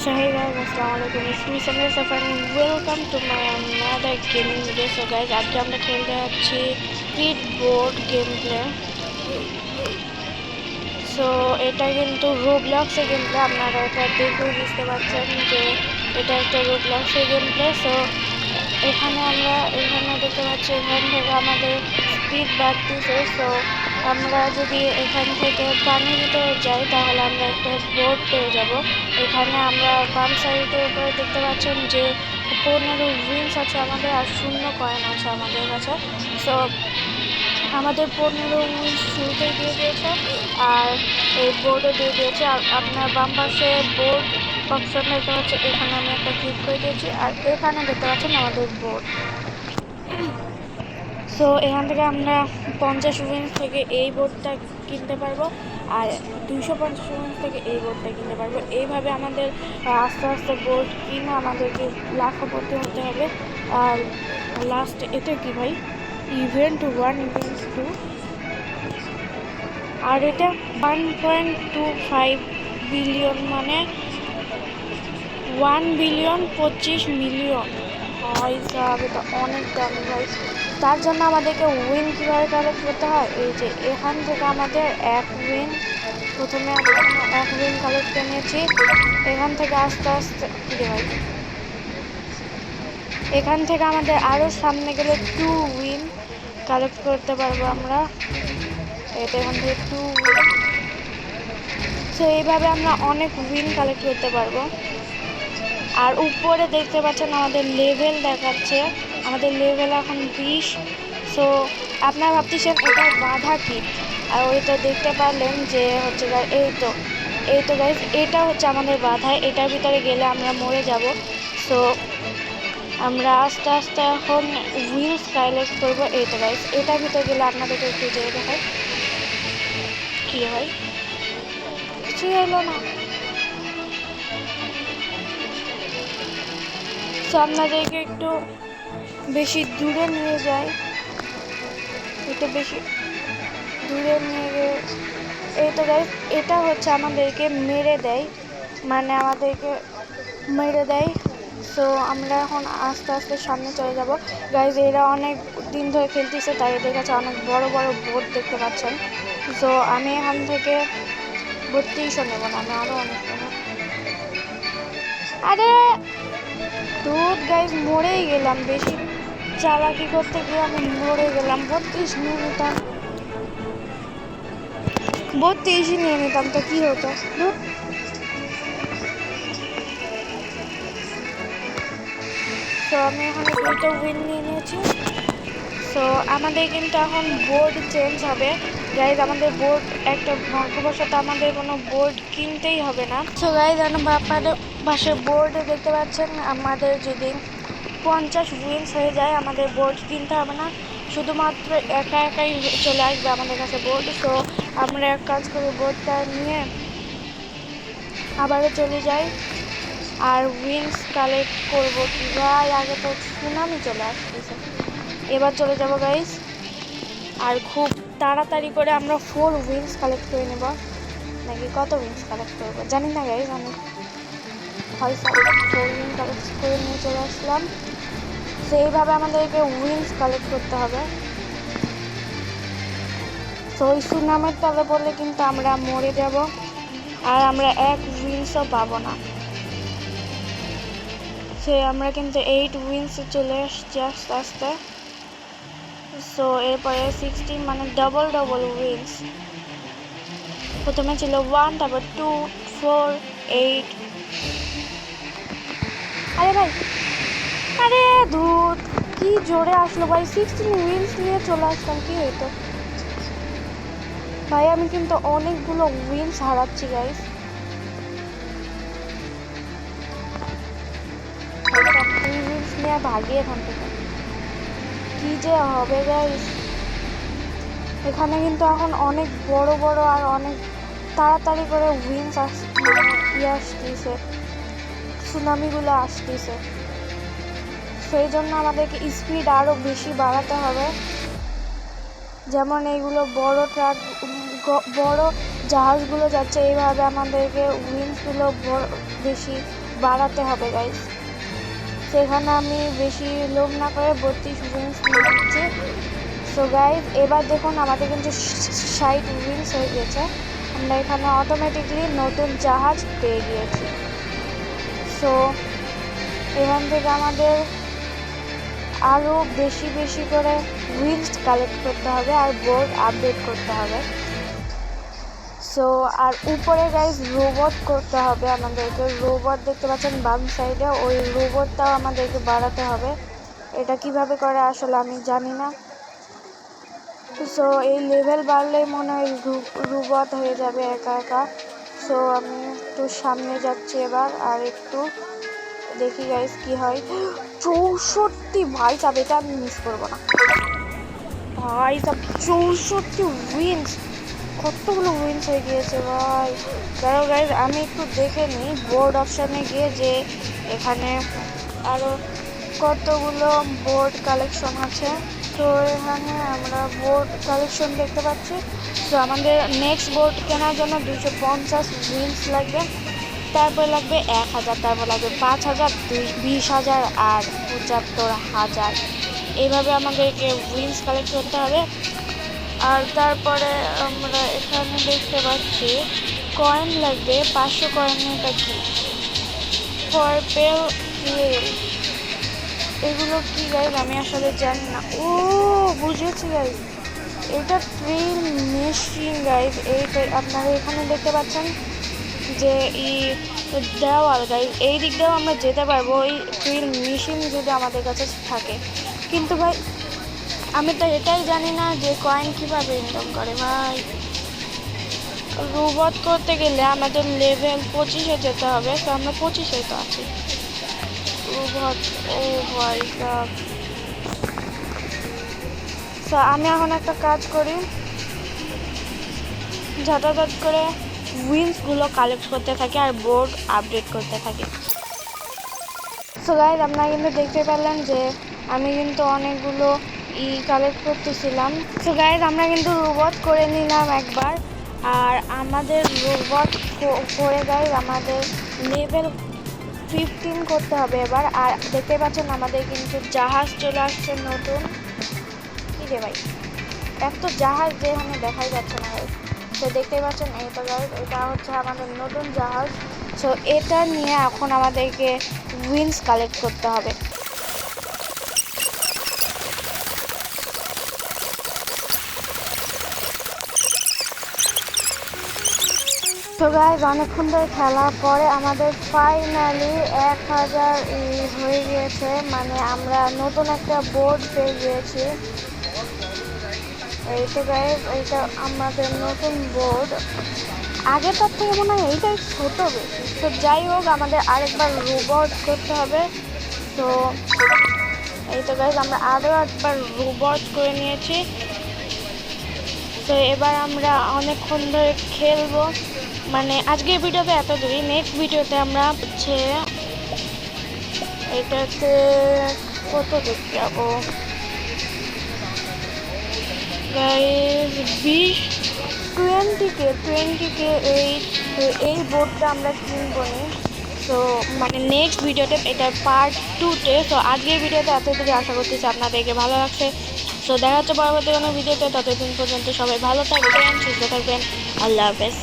So hey guys, Assalamualaikum. It's me Samir Safar and welcome to my another gaming video. So guys, আজকে আমরা খেলতে যাচ্ছি speed board game play. So এটা কিন্তু রোবলক্সের game play. আপনারা এটা দেখে বুঝতে পারছেন যে এটা একটা রোবলক্সের গেম প্লে। সো এখানে দেখতে পাচ্ছি এখান থেকে আমাদের স্পিড বাড়তেছে। সো আমরা যদি এখান থেকে পানির ভিতরে যাই তাহলে আমরা একটা বোট পেয়ে যাব। এখানে আমরা বাম সাইডের উপরে দেখতে পাচ্ছেন যে 15 উইন্স আছে আমাদের, আর 0 কয়েন আছে আমাদের কাছে। সো আমাদের 15 উইন্স শুরুতেই দিয়ে দিয়েছে, আর এই বোর্ডও দিয়ে দিয়েছে। আর আপনার বাম পাশে বোর্ড অপশন দেখতে পাচ্ছেন, এখানে আমি একটা ক্লিক করে দিয়েছি, আর এখানে দেখতে পাচ্ছেন আমাদের বোর্ড। সো এখান থেকে আমরা 50 উইন্স থেকে এই বোর্ডটা কিনতে পারবো, আর 250 উইন্স থেকে এই বোর্ডটা কিনতে পারবো। এইভাবে আমাদের আস্তে আস্তে বোর্ড কিনে আমাদেরকে লাখপতি হতে হবে। আর লাস্ট এটা কি ভাই, ইভেন্ট 1 ইভেন্ট 2, আর এটা 1.25 বিলিয়ন, মানে 1 বিলিয়ন 25 মিলিয়ন। এটা অনেক দামি ভাই। তার জন্য আমাদেরকে উইন কীভাবে কালেক্ট করতে হয়, এই যে এখান থেকে আমাদের প্রথমে আমরা 1 উইন কালেক্ট করে নিয়েছি। এখান থেকে আস্তে আস্তে ভাই, এখান থেকে আমাদের আরও সামনে গেলে 2 উইন কালেক্ট করতে পারবো আমরা। এটা এখান থেকে 2 উইন। সো এইভাবে আমরা অনেক উইন কালেক্ট করতে পারবো। আর উপরে দেখতে পাচ্ছেন আমাদের লেভেল দেখাচ্ছে, আমাদের লেভেল এখন 20। সো আপনারা ভাবতেছেন এটার বাধা কি, আর ওইটা দেখতে পারলেন যে হচ্ছে এই তো গাইজ, এটা হচ্ছে আমাদের বাধা। এটার ভিতরে গেলে আমরা মরে যাব। সো আমরা আস্তে আস্তে এখন উইন্স কালেক্ট করবো। এই তো গাইজ, এটার ভিতরে গেলে আপনাদেরকে একটু যেয়ে দেখায় কি হয়। কিছুই হলো না। সো আপনাদেরকে একটু বেশি দূরে নিয়ে যায়, একটু বেশি দূরে নিয়ে গিয়ে এই তো গাইজ, এটা হচ্ছে আমাদেরকে মেরে দেয়, মানে আমাদেরকে মেরে দেয়। সো আমরা এখন আস্তে আস্তে সামনে চলে যাব গাইজ। এরা অনেক দিন ধরে খেলতেছে, তাই এদের কাছে অনেক বড় বড় বোর্ড দেখতে পাচ্ছেন। সো আমি এখান থেকে 3200 নেব না, আমি আরও অনেক নেব। আরে দুধ গাইজ, মরেই গেলাম। বেশি চালাকি করতে গিয়ে আমি মরে গেলাম। 32 নিয়ে নিতাম, 32 নিয়ে নিতাম তো কি হতো। তো আমি এখানে 2টা উইন নিয়ে নিয়েছি। সো আমাদের কিন্তু এখন বোর্ড চেঞ্জ হবে গাইজ। আমাদের বোর্ড একটা ভাগ্যবশত আমাদের কোনো বোর্ড কিনতেই হবে না। সো গাইজ, আপনাদের পাশে বোর্ডে দেখতে পাচ্ছেন আমাদের যদি 50 উইন্স হয়ে যায় আমাদের বোর্ড কিনতে হবে না, শুধুমাত্র একাই চলে আসবে আমাদের কাছে বোর্ড। সো আমরা এক কাজ করি, বোর্ডটা নিয়ে আবারও চলে যাই আর উইন্স কালেক্ট করবো। কি ভাই, আগে তো সুনামি চলে আসতেছে। এবার চলে যাব গাইজ, আর খুব তাড়াতাড়ি করে আমরা 4 উইন্স কালেক্ট করে নেব, নাকি কত উইন্স কালেক্ট করবো জানি না গাইজ। আমি হয়তো 4 উইন কালেক্ট করে নিয়ে চলে আসলাম। সেইভাবে আমাদেরকে উইন্স কালেক্ট করতে হবে। সো ওই সুনামের তলে পড়লে কিন্তু আমরা মরে যাব, আর আমরা 1 উইন্সও পাবো না। সো আমরা কিন্তু 8 উইন্সে চলে আসছি আস্তে আস্তে। সো এরপরে 16, মানে ডবল উইন্স। প্রথমে ছিল 1, তারপর 2, 4, 8। আরে ভাই, আরে ধুত, কি জোরে আসলো ভাই। 16 উইন্স নিয়ে চলে আসলাম, কি হইতো ভাই। আমি কিন্তু অনেকগুলো উইন্স হারাচ্ছি গাইস। উইন্স নিয়ে ভাগি এখান থেকে, কি যে হবে গাইস। এখানে কিন্তু এখন অনেক বড় বড় আর অনেক তাড়াতাড়ি করে উইন্স আসতেছে, সুনামিগুলো আসতেছে। সেই জন্য আমাদেরকে স্পিড আরও বেশি বাড়াতে হবে। যেমন এইগুলো বড় ট্রাক, বড় জাহাজগুলো যাচ্ছে, এইভাবে আমাদেরকে উইন্সগুলো বেশি বাড়াতে হবে গাইস। সেখানে আমি বেশি লোভ না করে 32 উইংস নিয়ে নিচ্ছি। সো গাইস এবার দেখুন আমাদের কিন্তু 60 উইংস হয়ে গেছে। আমরা এখানে অটোমেটিকলি নতুন জাহাজ পেয়ে গিয়েছি। সো এখান থেকে আমাদের আরও বেশি বেশি করে উইংস কালেক্ট করতে হবে আর বোর্ড আপডেট করতে হবে। সো আর উপরে গাইজ রোবট করতে হবে আমাদেরকে। রোবট দেখতে পাচ্ছেন বাম সাইডে, ওই রোবটটাও আমাদেরকে বাড়াতে হবে। এটা কিভাবে করে আসলে আমি জানি না। সো এই লেভেল বাড়লেই মনে হয় রোবট হয়ে যাবে একা একা। সো আমি একটু সামনে যাচ্ছি এবার, আর একটু দেখি গাইজ কি হয়। 64 ভাই সাব, এটা আমি মিস করবো না ভাই সাব। 64 উইন্স, কতগুলো উইন্স হয়ে গিয়েছে ভাই। কারণ গাইজ আমি একটু দেখে নিই বোর্ড অপশানে গিয়ে যে এখানে আরও কতগুলো বোর্ড কালেকশন আছে। তো এখানে আমরা বোর্ড কালেকশন দেখতে পাচ্ছি। তো আমাদের নেক্সট বোর্ড কেনার জন্য 250 উইন্স লাগবে, তারপর লাগবে 1000, তারপর লাগবে 5000, 20,000 আর 75,000। এইভাবে আমাদেরকে উইন্স কালেক্ট করতে হবে। আর তারপরে আমরা এখানে দেখতে পাচ্ছি কয়েন লাগবে 500 কয়েন। এটা কি পার্পেল ফিল, এগুলো কি গাইজ আমি আসলে জানি না। ও বুঝেছি গাইজ, এটা ট্রিল মেশিন গাইজ। এইটা আপনারা এখানে দেখতে পাচ্ছেন যে দেওয়াল গাইজ, এই দিক দিয়েও আমরা যেতে পারবো ওই ট্রিল মেশিন যদি আমাদের কাছে থাকে। কিন্তু ভাই আমি তো এটাই জানি না যে কয়েন কীভাবে ইনকাম করে ভাই। রোবট করতে গেলে আমাদের লেভেল 25-এ যেতে হবে। তো আমরা 25-এ তো আছি। রোবট, ও ভাই সাব। তো আমি এখন একটা কাজ করি, ঝটাঝট করে উইন্সগুলো কালেক্ট করতে থাকি আর বোর্ড আপডেট করতে থাকি। সো গাইজ আপনারা কিন্তু দেখতে পেলেন যে আমি কিন্তু অনেকগুলো কালেক্ট করতেছিলাম। সো গাইজ আমরা কিন্তু রোবট করে নিলাম একবার, আর আমাদের রোবট করে গাইজ আমাদের লেভেল 15 করতে হবে এবার। আর দেখতে পাচ্ছেন আমাদের কিন্তু জাহাজ চলে আসছে নতুন। কি রে ভাই, এত জাহাজ যে এখানে দেখাই যাচ্ছে না গাইজ। তো দেখতেই পাচ্ছেন এইটা গাইজ, এটা হচ্ছে আমাদের নতুন জাহাজ। সো এটা নিয়ে এখন আমাদেরকে উইন্স কালেক্ট করতে হবে। তো গাইজ অনেকক্ষণ ধরে খেলার পরে আমাদের ফাইনালি 1000 হয়ে গিয়েছে, মানে আমরা নতুন একটা বোর্ড পেয়ে গিয়েছি। এইটা গাইজ, এইটা আমাদের নতুন বোর্ড। আগেরটার থেকে মনে হয় এইটাই ছোটো বেশি। তো যাই হোক আমাদের আরেকবার রোবট করতে হবে। তো এই তো গাইজ আমরা আরও একবার রোবট করে নিয়েছি। তো এবার আমরা অনেকক্ষণ ধরে খেলবো, মানে আজকের ভিডিওতে এত দূরই। নেক্সট ভিডিওতে আমরা হচ্ছে এটাতে কত দূর যাবো গাইজ, 20K এই বোর্ডটা আমরা কিনবো নি। সো মানে নেক্সট ভিডিওতে এটা পার্ট 2-তে। সো আজকের ভিডিওতে এতটুকু আশা করতেছি আপনাদেরকে ভালো লাগছে। সো দেখা হচ্ছে পরবর্তী কোনো ভিডিওতে। ততদিন পর্যন্ত সবাই ভালো থাকবেন, সুস্থ থাকবেন। আল্লাহ হাফেজ।